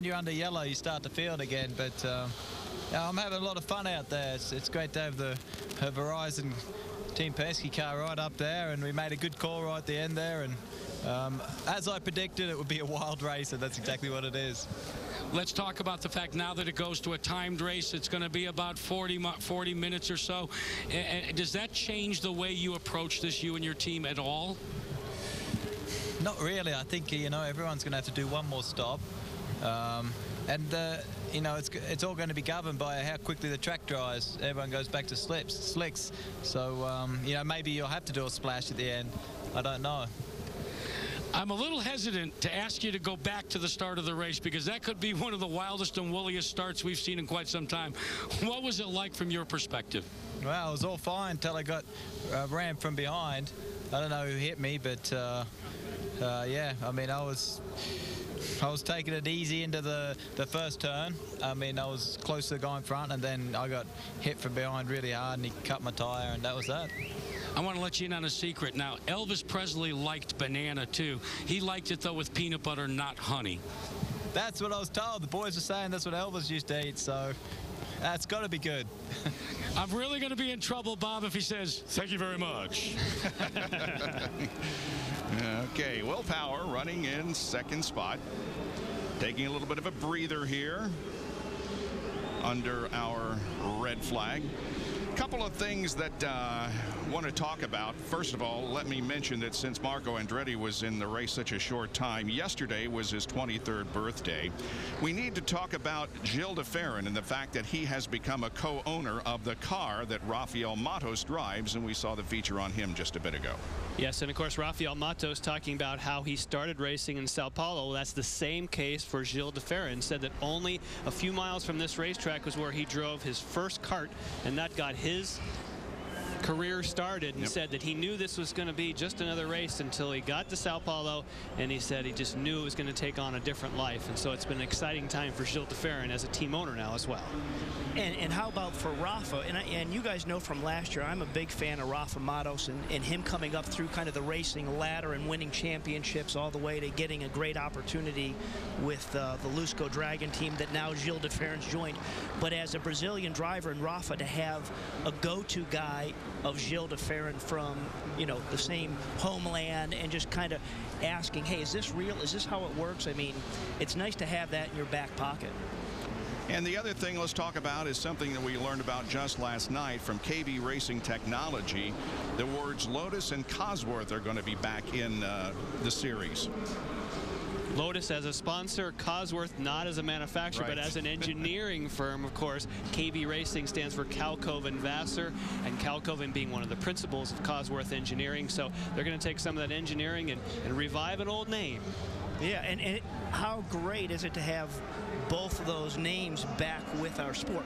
You're under yellow, you start to feel it again, but yeah, I'm having a lot of fun out there. It's great to have the Verizon Team Penske car right up there, and we made a good call right at the end there, and as I predicted, it would be a wild race, and that's exactly what it is. Let's talk about the fact now that it goes to a timed race. It's going to be about 40 minutes or so. Does that change the way you approach this, you and your team, at all? Not really. I think, you know, everyone's going to have to do one more stop. You know, it's all going to be governed by how quickly the track dries. Everyone goes back to slicks. So, you know, maybe you'll have to do a splash at the end. I don't know. I'm a little hesitant to ask you to go back to the start of the race because that could be one of the wildest and wooliest starts we've seen in quite some time. What was it like from your perspective? Well, it was all fine until I got rammed from behind. I don't know who hit me, but yeah, I mean, I was taking it easy into the first turn. I mean, I was close to the guy in front, and then I got hit from behind really hard, and he cut my tire, and that was that. I want to let you in on a secret. Now, Elvis Presley liked banana, too. He liked it, though, with peanut butter, not honey. That's what I was told. The boys were saying that's what Elvis used to eat, so that's got to be good. I'm really going to be in trouble, Bob, if he says, thank you very much. Okay, Will Power running in second spot. Taking a little bit of a breather here under our red flag. Couple of things that I want to talk about. First of all, let me mention that since Marco Andretti was in the race such a short time, yesterday was his 23rd birthday. We need to talk about Gilles de Ferran and the fact that he has become a co-owner of the car that Rafael Matos drives, and we saw the feature on him just a bit ago. Yes, and of course Rafael Matos talking about how he started racing in Sao Paulo. That's the same case for Gilles de Ferran. Said that only a few miles from this racetrack was where he drove his first kart, and that got his career started, and said that he knew this was going to be just another race until he got to Sao Paulo, and he said he just knew it was going to take on a different life. And so it's been an exciting time for Gilles de Ferran as a team owner now as well. And how about for Rafa? And you guys know from last year, I'm a big fan of Rafa Matos and him coming up through kind of the racing ladder and winning championships all the way to getting a great opportunity with the Lusco Dragon team that now Gilles de Ferran's joined. But as a Brazilian driver and Rafa to have a go-to guy of Gilles de Ferran from, you know, the same homeland and just kind of asking, hey, is this real? Is this how it works? I mean, it's nice to have that in your back pocket. And the other thing let's talk about is something that we learned about just last night from KB Racing Technology. The words Lotus and Cosworth are going to be back in the series. Lotus as a sponsor, Cosworth not as a manufacturer, but as an engineering firm, of course. KB Racing stands for Kalkoven Vassar, and Kalkoven being one of the principals of Cosworth Engineering. So they're going to take some of that engineering and revive an old name. Yeah, and how great is it to have both of those names back with our sport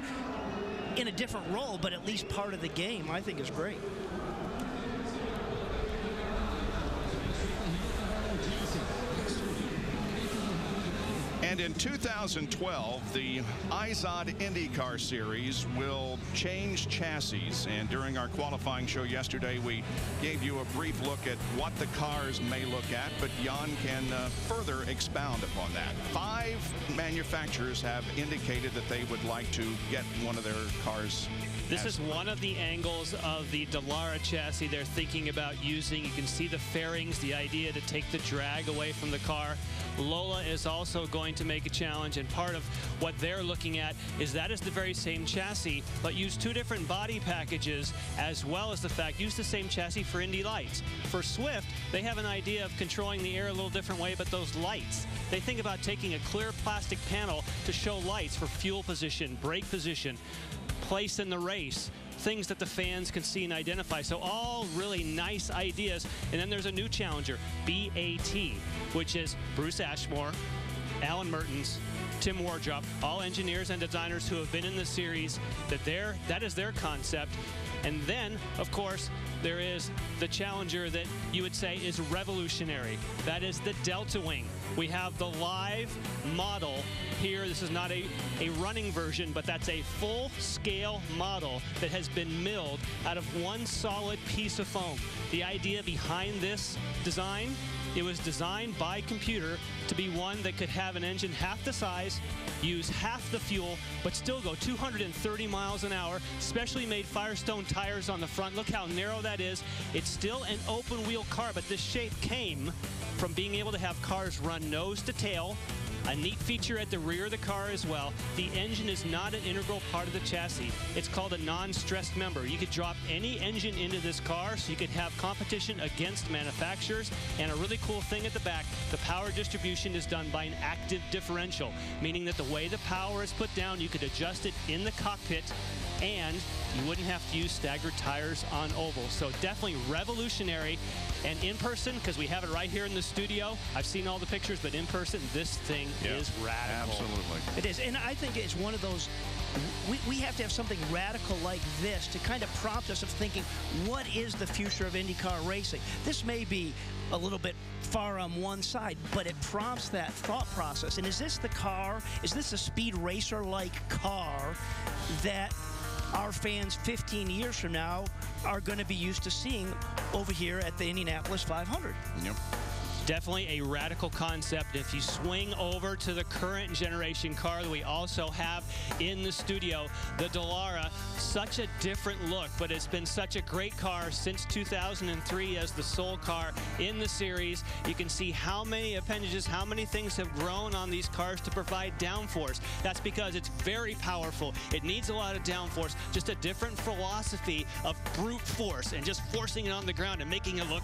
in a different role, but at least part of the game. I think is great. And in 2012, the IZOD IndyCar Series will change chassis. And during our qualifying show yesterday, we gave you a brief look at what the cars may look at, but Jan can further expound upon that. 5 manufacturers have indicated that they would like to get one of their cars. This is one of the angles of the Dallara chassis they're thinking about using. You can see the fairings, the idea to take the drag away from the car. Lola is also going to make a challenge, and part of what they're looking at is that is the very same chassis, but use 2 different body packages, as well as the fact use the same chassis for Indy lights. For Swift, they have an idea of controlling the air a little different way, but those lights, they think about taking a clear plastic panel to show lights for fuel position, brake position, place in the race, things that the fans can see and identify. So all really nice ideas. And then there's a new challenger, BAT, which is Bruce Ashmore, Alan Mertens, Tim Wardrop, all engineers and designers who have been in the series. That is their concept. And then, of course, there is the challenger that you would say is revolutionary. That is the Delta Wing. We have the live model here. This is not a running version, but that's a full-scale model that has been milled out of one solid piece of foam. The idea behind this design It was designed by computer to be one that could have an engine half the size, use half the fuel, but still go 230 miles an hour. Specially made Firestone tires on the front. Look how narrow that is. It's still an open wheel car, but this shape came from being able to have cars run nose to tail. A neat feature at the rear of the car as well. The engine is not an integral part of the chassis. It's called a non-stressed member. You could drop any engine into this car, so you could have competition against manufacturers. And a really cool thing at the back, the power distribution is done by an active differential, meaning that the way the power is put down, you could adjust it in the cockpit, and you wouldn't have to use staggered tires on oval. So definitely revolutionary. And in person, because we have it right here in the studio, I've seen all the pictures, but in person, this thing is radical. Absolutely. It is, and I think it's one of those, we have to have something radical like this to kind of prompt us of thinking, what is the future of IndyCar racing? This may be a little bit far on one side, but it prompts that thought process. And is this the car, is this a speed racer-like car that our fans 15 years from now are going to be used to seeing over here at the Indianapolis 500? Yep. Definitely a radical concept. If you swing over to the current generation car that we also have in the studio, the Dallara, such a different look, but it's been such a great car since 2003 as the sole car in the series. You can see how many appendages, how many things have grown on these cars to provide downforce. That's because it's very powerful. It needs a lot of downforce, just a different philosophy of brute force and just forcing it on the ground and making it look.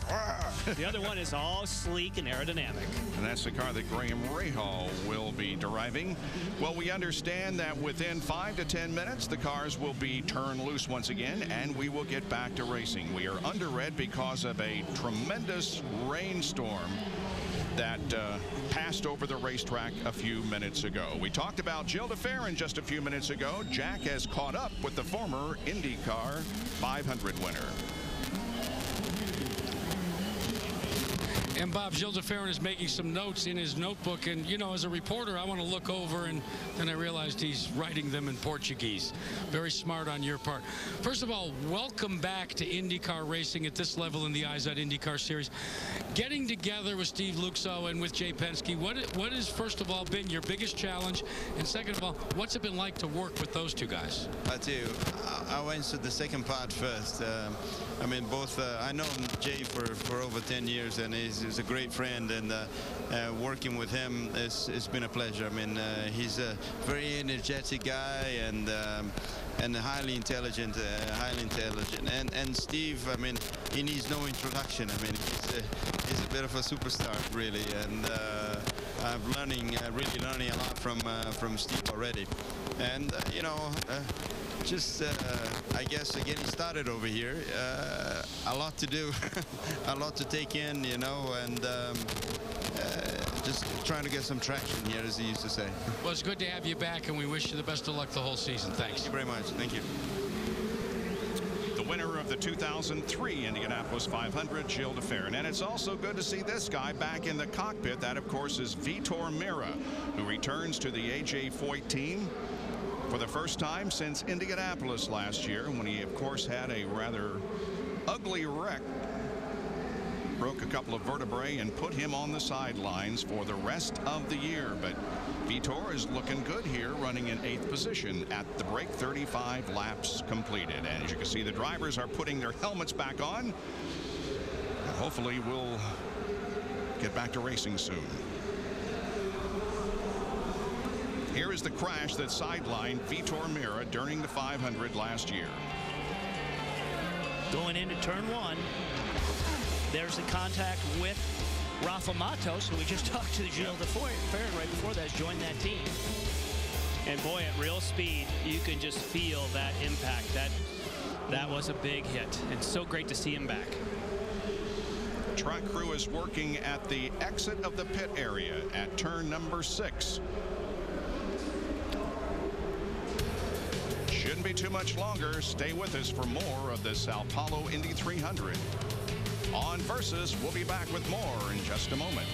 The other one is all sleek and aerodynamic. And that's the car that Graham Rahal will be driving. Well, we understand that within 5 to 10 minutes, the cars will be turned loose once again, and we will get back to racing. We are under red because of a tremendous rainstorm that passed over the racetrack a few minutes ago. We talked about Gilles de Ferran just a few minutes ago. Jack has caught up with the former IndyCar 500 winner. And Bob, Gilles de Ferran is making some notes in his notebook. And, you know, as a reporter, I want to look over, and then I realized he's writing them in Portuguese. Very smart on your part. First of all, welcome back to IndyCar racing at this level in the IZOD IndyCar Series. Getting together with Steve Luxo and with Jay Penske, what has, first of all, been your biggest challenge? And second of all, what's it been like to work with those two guys? I tell you, I'll answer the second part first. I mean, both, I know Jay for over 10 years, and he's a great friend, and working with him it's been a pleasure. I mean, he's a very energetic guy, and highly intelligent, and Steve, I mean, he needs no introduction. I mean, he's a bit of a superstar, really, and I'm really learning a lot from Steve already. And you know, just I guess getting started over here, a lot to do, a lot to take in, you know, and just trying to get some traction here, as he used to say. Well, it's good to have you back, and we wish you the best of luck the whole season. Thanks. Thank you very much. Thank you. The winner of the 2003 Indianapolis 500, Gilles de Ferran. And it's also good to see this guy back in the cockpit. That, of course, is Vitor Meira, who returns to the A.J. Foyt team for the first time since Indianapolis last year, when he, of course, had a rather ugly wreck. Broke a couple of vertebrae and put him on the sidelines for the rest of the year. But Vitor is looking good here, running in 8th position at the break, 35 laps completed. And as you can see, the drivers are putting their helmets back on. And hopefully we'll get back to racing soon. Here is the crash that sidelined Vitor Meira during the 500 last year. Going into turn 1. There's the contact with Rafa Matos, who we just talked to. Gilles de Ferran right before that, joined that team. And boy, at real speed, you can just feel that impact. That was a big hit, and so great to see him back. Track crew is working at the exit of the pit area at turn number 6. Shouldn't be too much longer. Stay with us for more of the Sao Paulo Indy 300. On Versus, we'll be back with more in just a moment.